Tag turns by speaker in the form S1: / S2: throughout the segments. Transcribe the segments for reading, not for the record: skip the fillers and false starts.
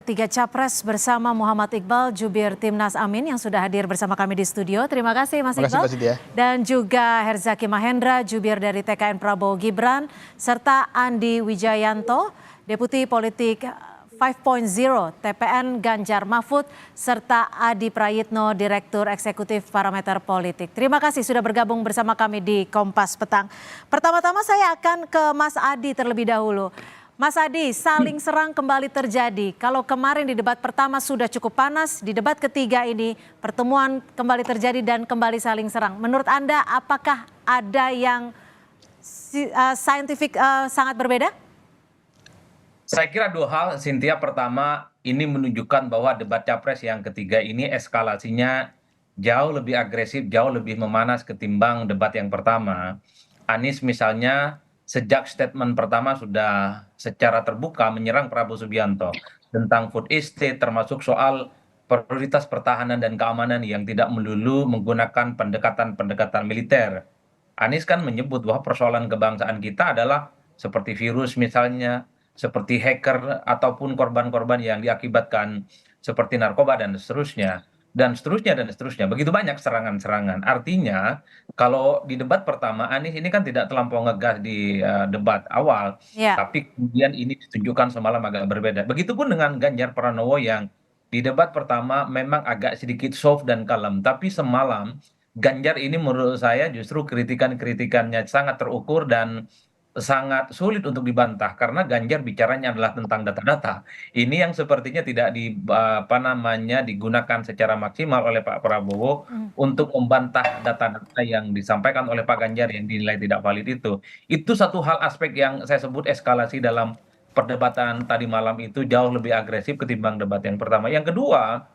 S1: Tiga Capres bersama Muhammad Iqbal, Jubir Timnas Amin yang sudah hadir bersama kami di studio. Terima kasih Mas Iqbal.
S2: Terima kasih, Mbak Cynthia.
S1: Dan juga Herzaki Mahendra, Jubir dari TKN Prabowo Gibran, serta Andi Wijayanto, Deputi Politik 5.0 TPN Ganjar Mahfud, serta Adi Prayitno, Direktur Eksekutif Parameter Politik. Terima kasih sudah bergabung bersama kami di Kompas Petang. Pertama-tama saya akan ke Mas Adi terlebih dahulu. Mas Adi, saling serang kembali terjadi. Kalau kemarin di debat pertama sudah cukup panas, di debat ketiga ini pertemuan kembali terjadi dan kembali saling serang. Menurut Anda, apakah ada yang saintifik sangat berbeda?
S3: Saya kira dua hal, Cynthia. Pertama, ini menunjukkan bahwa debat capres yang ketiga ini eskalasinya jauh lebih agresif, jauh lebih memanas ketimbang debat yang pertama. Anies misalnya sejak statement pertama sudah secara terbuka menyerang Prabowo Subianto tentang food estate, termasuk soal prioritas pertahanan dan keamanan yang tidak melulu menggunakan pendekatan-pendekatan militer. Anies kan menyebut bahwa persoalan kebangsaan kita adalah seperti virus misalnya, seperti hacker ataupun korban-korban yang diakibatkan seperti narkoba dan seterusnya. Dan seterusnya dan seterusnya. Begitu banyak serangan-serangan. Artinya kalau di debat pertama Anies ini kan tidak terlampau ngegas di debat awal,
S1: Ya.
S3: tapi kemudian ini ditunjukkan semalam agak berbeda. Begitupun dengan Ganjar Pranowo yang di debat pertama memang agak sedikit soft dan kalem, tapi semalam Ganjar ini menurut saya justru kritikan-kritikannya sangat terukur dan sangat sulit untuk dibantah karena Ganjar bicaranya adalah tentang data-data. Ini yang sepertinya tidak digunakan secara maksimal oleh Pak Prabowo untuk membantah data-data yang disampaikan oleh Pak Ganjar yang dinilai tidak valid itu. Itu satu hal aspek yang saya sebut eskalasi dalam perdebatan tadi malam itu jauh lebih agresif ketimbang debat yang pertama. Yang kedua,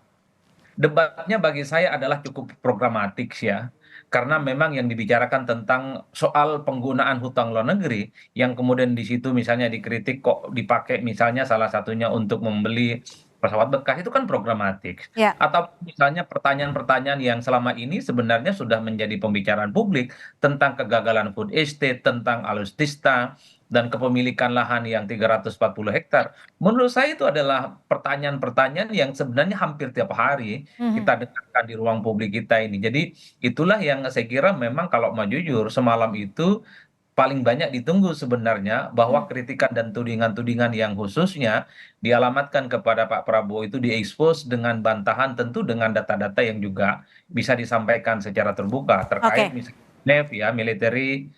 S3: debatnya bagi saya adalah cukup programatik ya. Karena memang yang dibicarakan tentang soal penggunaan hutang luar negeri yang kemudian di situ misalnya dikritik kok dipakai misalnya salah satunya untuk membeli pesawat bekas itu kan programatik.
S1: Ya.
S3: Atau misalnya pertanyaan-pertanyaan yang selama ini sebenarnya sudah menjadi pembicaraan publik tentang kegagalan food estate, tentang alutsista, dan kepemilikan lahan yang 340 hektar. Menurut saya itu adalah pertanyaan-pertanyaan yang sebenarnya hampir tiap hari kita dengarkan di ruang publik kita ini. Jadi itulah yang saya kira memang kalau mau jujur semalam itu paling banyak ditunggu sebenarnya bahwa kritikan dan tudingan-tudingan yang khususnya dialamatkan kepada Pak Prabowo itu diekspos dengan bantahan tentu dengan data-data yang juga bisa disampaikan secara terbuka terkait
S1: Oke.
S3: misalnya NEF ya military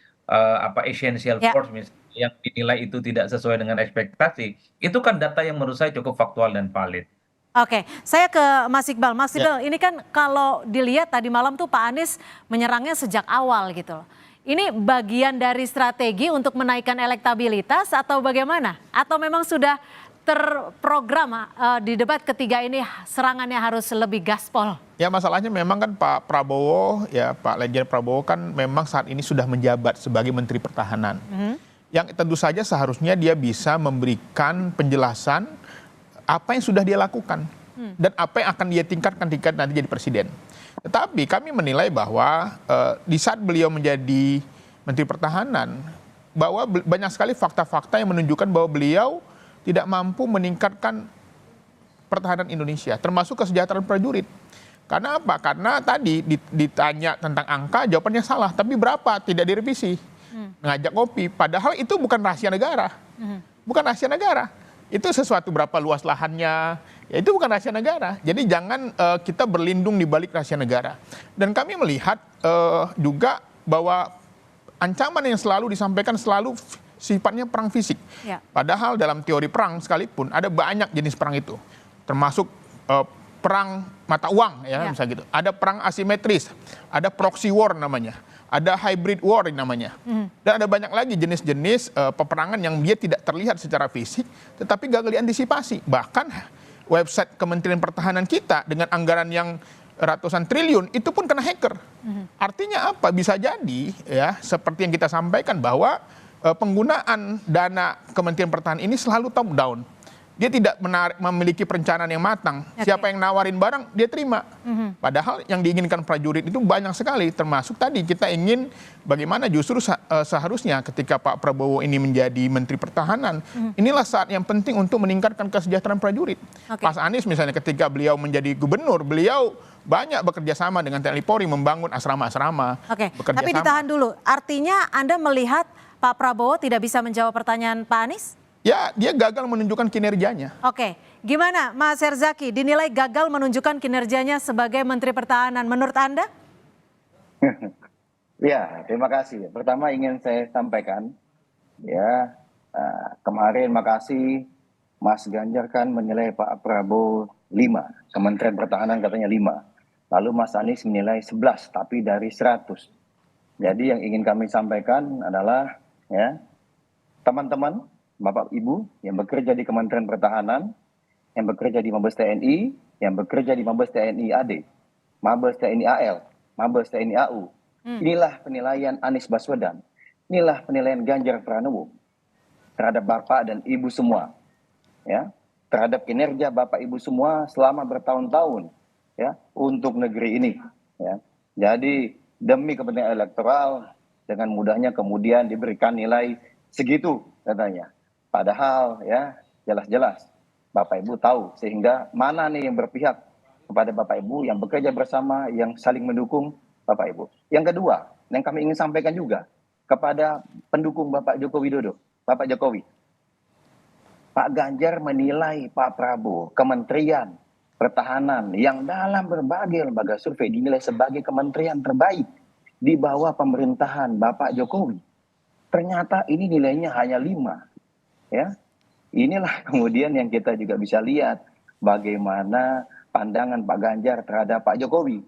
S3: essential
S1: Ya.
S3: force misalnya yang dinilai itu tidak sesuai dengan ekspektasi, itu kan data yang menurut saya cukup faktual dan valid.
S1: Oke, saya ke Mas Iqbal. Mas
S2: Ya.
S1: Iqbal, ini kan kalau dilihat tadi malam tuh Pak Anies menyerangnya sejak awal gitu loh. Ini bagian dari strategi untuk menaikkan elektabilitas atau bagaimana? Atau memang sudah terprogram di debat ketiga ini serangannya harus lebih gaspol?
S2: Ya masalahnya memang kan Pak Prabowo, ya Pak Legend Prabowo kan memang saat ini sudah menjabat sebagai Menteri Pertahanan. Yang tentu saja seharusnya dia bisa memberikan penjelasan apa yang sudah dia lakukan dan apa yang akan dia tingkatkan ketika nanti jadi presiden. Tetapi kami menilai bahwa di saat beliau menjadi Menteri Pertahanan, bahwa banyak sekali fakta-fakta yang menunjukkan bahwa beliau tidak mampu meningkatkan pertahanan Indonesia, termasuk kesejahteraan prajurit. Karena apa? Karena tadi ditanya tentang angka, jawabannya salah. Tapi berapa? Tidak direvisi. Ngajak kopi. Padahal itu bukan rahasia negara. Bukan rahasia negara. Itu sesuatu berapa luas lahannya. Ya itu bukan rahasia negara. Jadi jangan kita berlindung di balik rahasia negara. Dan kami melihat juga bahwa ancaman yang selalu disampaikan selalu sifatnya perang fisik.
S1: Ya.
S2: Padahal dalam teori perang sekalipun ada banyak jenis perang itu. Termasuk perang mata uang ya, misalnya gitu. Ada perang asimetris, ada proxy war namanya, ada hybrid war namanya. Dan ada banyak lagi jenis-jenis peperangan yang dia tidak terlihat secara fisik tetapi gagal diantisipasi. Bahkan website Kementerian Pertahanan kita dengan anggaran yang ratusan triliun itu pun kena hacker. Artinya apa? Bisa jadi ya seperti yang kita sampaikan bahwa penggunaan dana Kementerian Pertahanan ini selalu top down. dia tidak memiliki perencanaan yang matang. Siapa yang nawarin barang, dia terima. Padahal yang diinginkan prajurit itu banyak sekali, termasuk tadi kita ingin bagaimana justru seharusnya ketika Pak Prabowo ini menjadi Menteri Pertahanan, inilah saat yang penting untuk meningkatkan kesejahteraan prajurit. Mas Anies misalnya ketika beliau menjadi gubernur, beliau banyak bekerja sama dengan TNI Polri membangun asrama-asrama.
S1: Oke, tapi ditahan dulu. Artinya Anda melihat Pak Prabowo tidak bisa menjawab pertanyaan Pak Anies?
S2: Ya, dia gagal menunjukkan kinerjanya.
S1: Oke, gimana Mas Herzaki dinilai gagal menunjukkan kinerjanya sebagai Menteri Pertahanan menurut Anda?
S4: Ya, terima kasih. Pertama ingin saya sampaikan, ya kemarin makasih Mas Ganjar kan menilai Pak Prabowo 5, Kementerian Pertahanan katanya 5. Lalu Mas Anies menilai 11, tapi dari 100. Jadi yang ingin kami sampaikan adalah ya teman-teman, Bapak Ibu yang bekerja di Kementerian Pertahanan, yang bekerja di Mabes TNI, yang bekerja di Mabes TNI AD, Mabes TNI AL, Mabes TNI AU. Inilah penilaian Anies Baswedan. Inilah penilaian Ganjar Pranowo terhadap Bapak dan Ibu semua. Ya, terhadap kinerja Bapak Ibu semua selama bertahun-tahun ya untuk negeri ini ya. Jadi demi kepentingan elektoral dengan mudahnya kemudian diberikan nilai segitu katanya. Padahal ya jelas-jelas Bapak Ibu tahu sehingga mana nih yang berpihak kepada Bapak Ibu yang bekerja bersama, yang saling mendukung Bapak Ibu. Yang kedua, yang kami ingin sampaikan juga kepada pendukung Bapak Joko Widodo, Bapak Jokowi. Pak Ganjar menilai Pak Prabowo, Kementerian Pertahanan yang dalam berbagai lembaga survei dinilai sebagai kementerian terbaik di bawah pemerintahan Bapak Jokowi. Ternyata ini nilainya hanya 5. Ya, inilah kemudian yang kita juga bisa lihat bagaimana pandangan Pak Ganjar terhadap Pak Jokowi.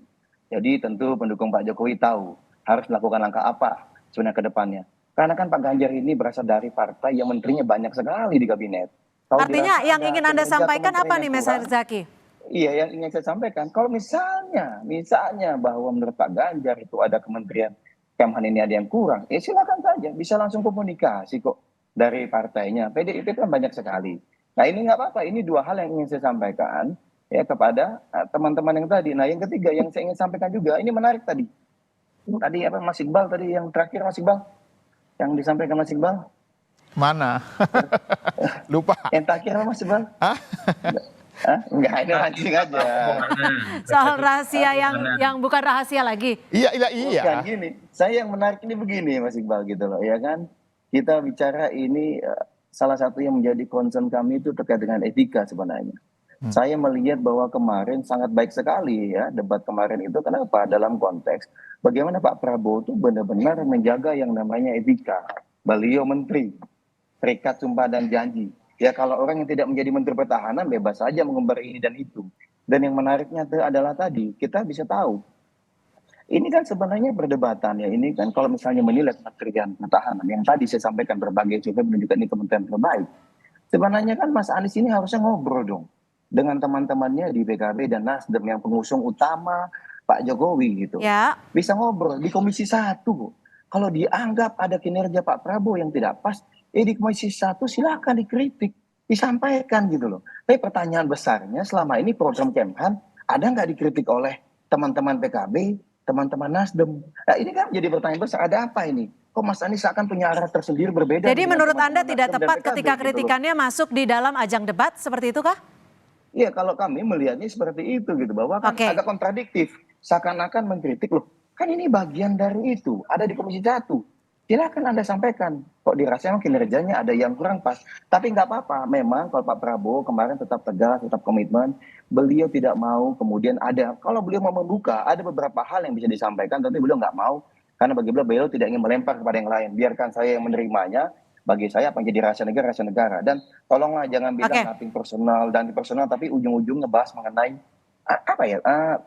S4: Jadi tentu pendukung Pak Jokowi tahu harus melakukan langkah apa sebenarnya ke depannya. Karena kan Pak Ganjar ini berasal dari partai yang menterinya banyak sekali di kabinet. Kalau
S1: artinya yang ingin Anda sampaikan apa nih Mas Herzaki?
S4: Iya, yang ingin saya sampaikan, kalau misalnya bahwa menurut Pak Ganjar itu ada kementerian Kemhan ini ada yang kurang, ya silakan saja, bisa langsung komunikasi kok dari partainya. PDIP kan banyak sekali. Nah ini nggak apa-apa, ini 2 hal yang ingin saya sampaikan ya kepada teman-teman yang tadi. Nah yang ketiga yang saya ingin sampaikan juga, ini menarik tadi. Tadi apa Mas Iqbal tadi yang terakhir Mas Iqbal? Yang disampaikan Mas Iqbal?
S2: Mana? Lupa.
S4: Yang terakhir apa Mas Iqbal? Hah? Enggak, ini mancing aja.
S1: Soal rahasia yang bukan rahasia lagi.
S2: Iya.
S4: Bukan gini, saya yang menarik ini begini Mas Iqbal gitu loh, ya kan? Kita bicara ini salah satu yang menjadi concern kami itu terkait dengan etika sebenarnya. Saya melihat bahwa kemarin sangat baik sekali ya debat kemarin itu. Kenapa? Dalam konteks bagaimana Pak Prabowo itu benar-benar menjaga yang namanya etika. Beliau menteri, terikat sumpah dan janji. Ya kalau orang yang tidak menjadi Menteri Pertahanan bebas saja mengembar ini dan itu. Dan yang menariknya adalah tadi kita bisa tahu. Ini kan sebenarnya perdebatan ya. Ini kan kalau misalnya menilai Kementerian Pertahanan yang tadi saya sampaikan berbagai survei menunjukkan ini kementerian terbaik. Sebenarnya kan Mas Anies ini harusnya ngobrol dong dengan teman-temannya di PKB dan Nasdem yang pengusung utama Pak Jokowi gitu.
S1: Ya.
S4: Bisa ngobrol di Komisi 1. Kalau dianggap ada kinerja Pak Prabowo yang tidak pas, di Komisi 1 silakan dikritik, disampaikan gitu loh. Tapi pertanyaan besarnya selama ini program Kemhan ada nggak dikritik oleh teman-teman PKB, teman-teman Nasdem? Nah ini kan jadi pertanyaan besar, ada apa ini? Kok Mas Anies akan punya arah tersendiri berbeda?
S1: Jadi menurut Anda tidak tepat ketika kritikannya masuk di dalam ajang debat seperti itu kah?
S4: Iya, kalau kami melihatnya seperti itu gitu, bahwa kan agak kontradiktif. Seakan-akan mengkritik loh, kan ini bagian dari itu, ada di Komisi 1. Silakan Anda sampaikan, kok dirasa emang kinerjanya ada yang kurang pas. Tapi nggak apa-apa, memang kalau Pak Prabowo kemarin tetap tegas, tetap komitmen, beliau tidak mau kemudian ada, kalau beliau mau membuka, ada beberapa hal yang bisa disampaikan, tapi beliau nggak mau, karena bagi beliau tidak ingin melempar kepada yang lain, biarkan saya yang menerimanya, bagi saya apa jadi rahasia negara, dan tolonglah jangan bilang nothing personal dan personal, tapi ujung-ujung ngebahas mengenai apa ya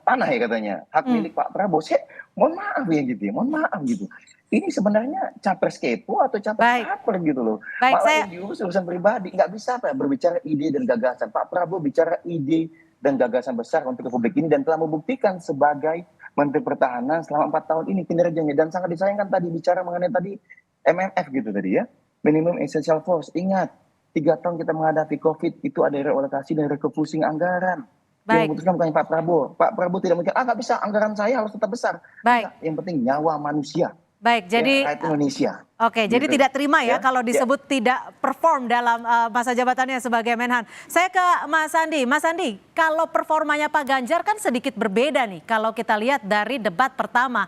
S4: tanah ya katanya hak milik Pak Prabowo. Saya mohon maaf ya gitu ya, mohon maaf gitu. Ini sebenarnya capres kepo atau capres caper gitu loh. Malah ini urusan pribadi, nggak bisa Pak berbicara ide dan gagasan. Pak Prabowo bicara ide dan gagasan besar untuk republik ini dan telah membuktikan sebagai Menteri Pertahanan selama 4 tahun ini kinerjanya, dan sangat disayangkan tadi bicara mengenai tadi MMF gitu tadi ya, minimum essential force. Ingat 3 tahun kita menghadapi COVID itu ada realokasi dan refocusing anggaran. Yang
S1: Baik,
S4: memutuskan bukan Pak Prabowo. Pak Prabowo tidak mungkin, nggak bisa, anggaran saya harus tetap besar.
S1: baik,
S4: Enggak, yang penting nyawa manusia,
S1: baik.
S4: ya,
S1: Jadi
S4: rakyat Indonesia.
S1: oke, jadi
S4: Gitu.
S1: tidak terima ya
S4: Ya,
S1: kalau
S4: ya.
S1: disebut tidak perform dalam masa jabatannya sebagai Menhan. Saya ke Mas Andi. Mas Andi, kalau performanya Pak Ganjar kan sedikit berbeda nih. Kalau kita lihat dari debat pertama,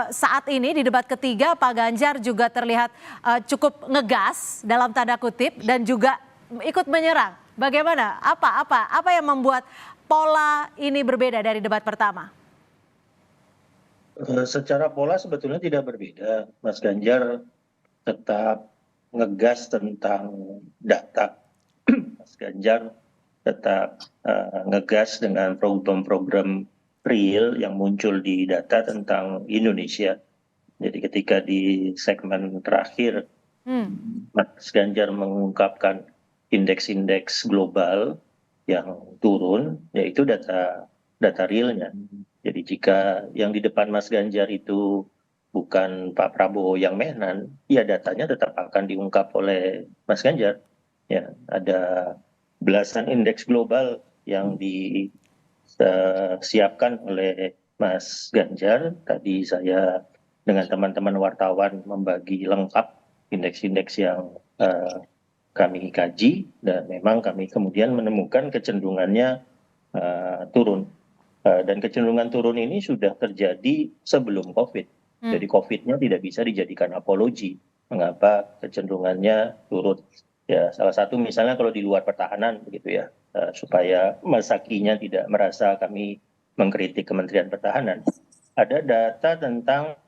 S1: saat ini di debat ketiga Pak Ganjar juga terlihat cukup ngegas dalam tanda kutip dan juga ikut menyerang. Bagaimana? Apa yang membuat pola ini berbeda dari debat pertama?
S5: Secara pola sebetulnya tidak berbeda. Mas Ganjar tetap ngegas tentang data. Mas Ganjar tetap ngegas dengan program-program real yang muncul di data tentang Indonesia. Jadi ketika di segmen terakhir Mas Ganjar mengungkapkan indeks-indeks global yang turun, yaitu data realnya. Jadi jika yang di depan Mas Ganjar itu bukan Pak Prabowo yang Menhan, ya datanya tetap akan diungkap oleh Mas Ganjar. Ya, ada belasan indeks global yang disiapkan oleh Mas Ganjar. Tadi saya dengan teman-teman wartawan membagi lengkap indeks-indeks yang kami kaji, dan memang kami kemudian menemukan kecenderungannya turun. Dan kecenderungan turun ini sudah terjadi sebelum COVID. Jadi COVID-nya tidak bisa dijadikan apologi mengapa kecenderungannya turun. Ya, salah satu misalnya kalau di luar pertahanan begitu ya, supaya Mas Zakinya tidak merasa kami mengkritik Kementerian Pertahanan. Ada data tentang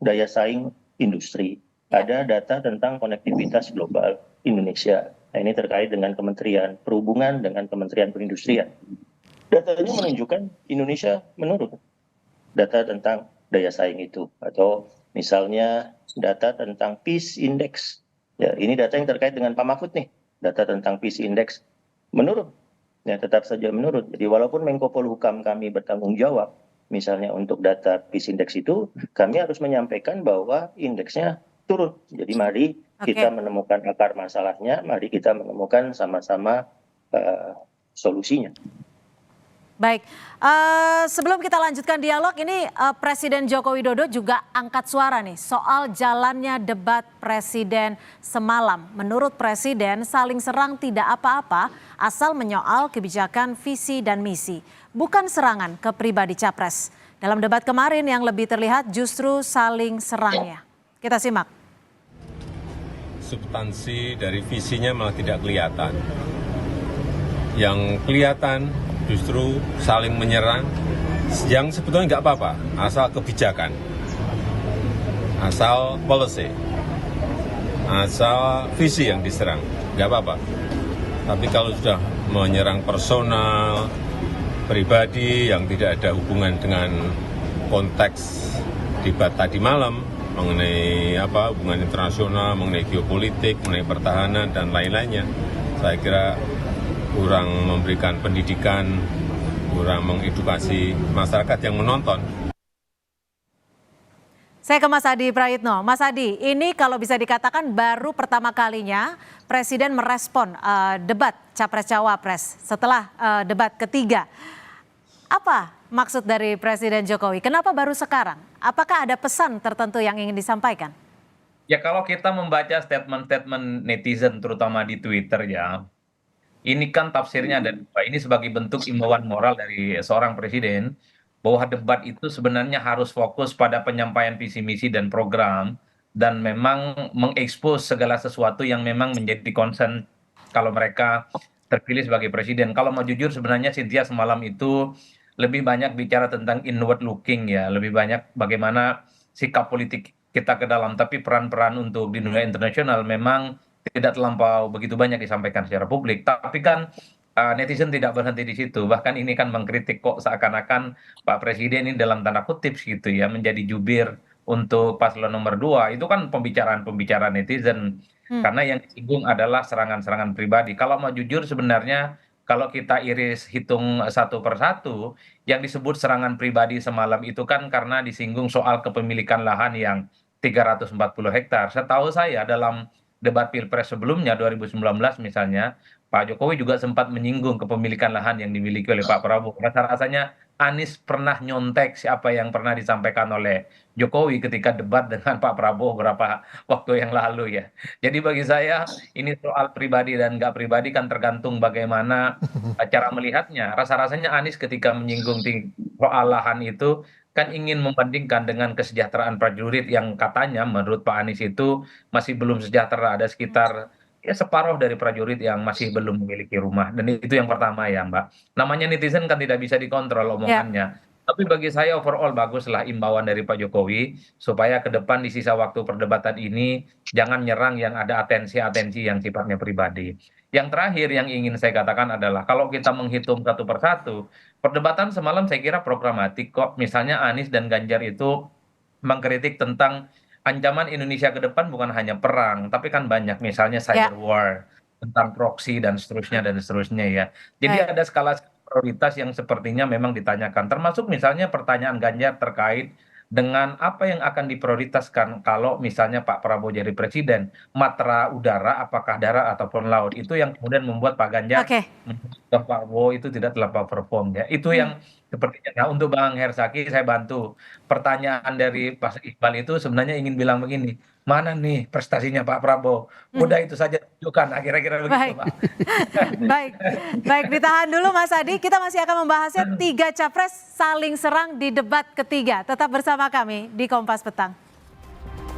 S5: daya saing industri, ada data tentang konektivitas global Indonesia. Nah, ini terkait dengan Kementerian Perhubungan dengan Kementerian Perindustrian. Datanya menunjukkan Indonesia menurun. Data tentang daya saing itu, atau misalnya data tentang Peace Index. Ya, ini data yang terkait dengan Pak Mahfud nih. Data tentang Peace Index menurun. Ya, tetap saja menurun. Jadi walaupun Menko Polhukam kami bertanggung jawab, misalnya untuk data Peace Index itu, kami harus menyampaikan bahwa indeksnya turun. Jadi mari kita menemukan akar masalahnya, mari kita menemukan sama-sama solusinya.
S1: Baik, sebelum kita lanjutkan dialog ini Presiden Joko Widodo juga angkat suara nih soal jalannya debat Presiden semalam. Menurut Presiden saling serang tidak apa-apa asal menyoal kebijakan visi dan misi. Bukan serangan ke pribadi Capres. Dalam debat kemarin yang lebih terlihat justru saling serangnya. Kita simak.
S6: Substansi dari visinya malah tidak kelihatan. Yang kelihatan justru saling menyerang, yang sebetulnya nggak apa-apa, asal kebijakan, asal policy, asal visi yang diserang, nggak apa-apa. Tapi kalau sudah menyerang personal, pribadi yang tidak ada hubungan dengan konteks debat tadi malam, mengenai hubungan internasional, mengenai geopolitik, mengenai pertahanan, dan lain-lainnya, saya kira kurang memberikan pendidikan, kurang mengedukasi masyarakat yang menonton.
S1: Saya ke Mas Adi Praitno. Mas Adi, ini kalau bisa dikatakan baru pertama kalinya Presiden merespon debat Capres-Cawapres setelah debat ketiga. Apa maksud dari Presiden Jokowi? Kenapa baru sekarang? Apakah ada pesan tertentu yang ingin disampaikan?
S3: Ya kalau kita membaca statement-statement netizen terutama di Twitter ya, ini kan tafsirnya ada dua. Ini sebagai bentuk imbauan moral dari seorang presiden bahwa debat itu sebenarnya harus fokus pada penyampaian visi misi dan program dan memang mengekspos segala sesuatu yang memang menjadi concern kalau mereka terpilih sebagai presiden. Kalau mau jujur sebenarnya Cynthia semalam itu lebih banyak bicara tentang inward looking ya, lebih banyak bagaimana sikap politik kita ke dalam, tapi peran-peran untuk di dunia internasional memang tidak terlampau begitu banyak disampaikan secara publik. Tapi kan netizen tidak berhenti di situ. Bahkan ini kan mengkritik kok seakan-akan Pak Presiden ini dalam tanda kutip gitu ya menjadi jubir untuk paslon nomor 2. Itu kan pembicaraan netizen. Karena yang disinggung adalah serangan-serangan pribadi. Kalau mau jujur sebenarnya kalau kita iris hitung satu persatu, yang disebut serangan pribadi semalam itu kan karena disinggung soal kepemilikan lahan yang 340 hektar. Setahu saya dalam debat Pilpres sebelumnya 2019 misalnya, Pak Jokowi juga sempat menyinggung kepemilikan lahan yang dimiliki oleh Pak Prabowo. Rasa-rasanya Anies pernah nyontek siapa yang pernah disampaikan oleh Jokowi ketika debat dengan Pak Prabowo beberapa waktu yang lalu ya. Jadi bagi saya ini soal pribadi dan nggak pribadi kan tergantung bagaimana cara melihatnya. Rasa-rasanya Anies ketika menyinggung soal lahan itu kan ingin membandingkan dengan kesejahteraan prajurit yang katanya menurut Pak Anies itu masih belum sejahtera. Ada sekitar ya separuh dari prajurit yang masih belum memiliki rumah. Dan itu yang pertama ya Mbak. Namanya netizen kan tidak bisa dikontrol
S1: Ya,
S3: omongannya. Tapi bagi saya overall baguslah imbauan dari Pak Jokowi supaya ke depan di sisa waktu perdebatan ini jangan nyerang yang ada atensi-atensi yang sifatnya pribadi. Yang terakhir yang ingin saya katakan adalah kalau kita menghitung satu persatu, perdebatan semalam saya kira programatik kok. Misalnya Anies dan Ganjar itu mengkritik tentang ancaman Indonesia ke depan bukan hanya perang, tapi kan banyak misalnya
S1: ya,
S3: cyber war, tentang proxy dan seterusnya ya. Jadi
S1: baik.
S3: ada skala prioritas yang sepertinya memang ditanyakan, termasuk misalnya pertanyaan Ganjar terkait dengan apa yang akan diprioritaskan kalau misalnya Pak Prabowo jadi presiden, matra udara, apakah darat ataupun laut, itu yang kemudian membuat Pak Ganjar
S1: Oke.
S3: Pak Prabowo itu tidak terlampau perform ya. Itu
S1: Hmm.
S3: yang sepertinya. Nah untuk Bang Hersaki saya bantu. Pertanyaan dari Pak Iqbal itu sebenarnya ingin bilang begini, mana nih prestasinya Pak Prabowo? Udah itu saja tunjukkan. Kira-kira begitu
S1: Baik.
S3: Pak.
S1: Baik, baik ditahan dulu Mas Adi. Kita masih akan membahasnya 3 capres saling serang di debat ketiga. Tetap bersama kami di Kompas Petang.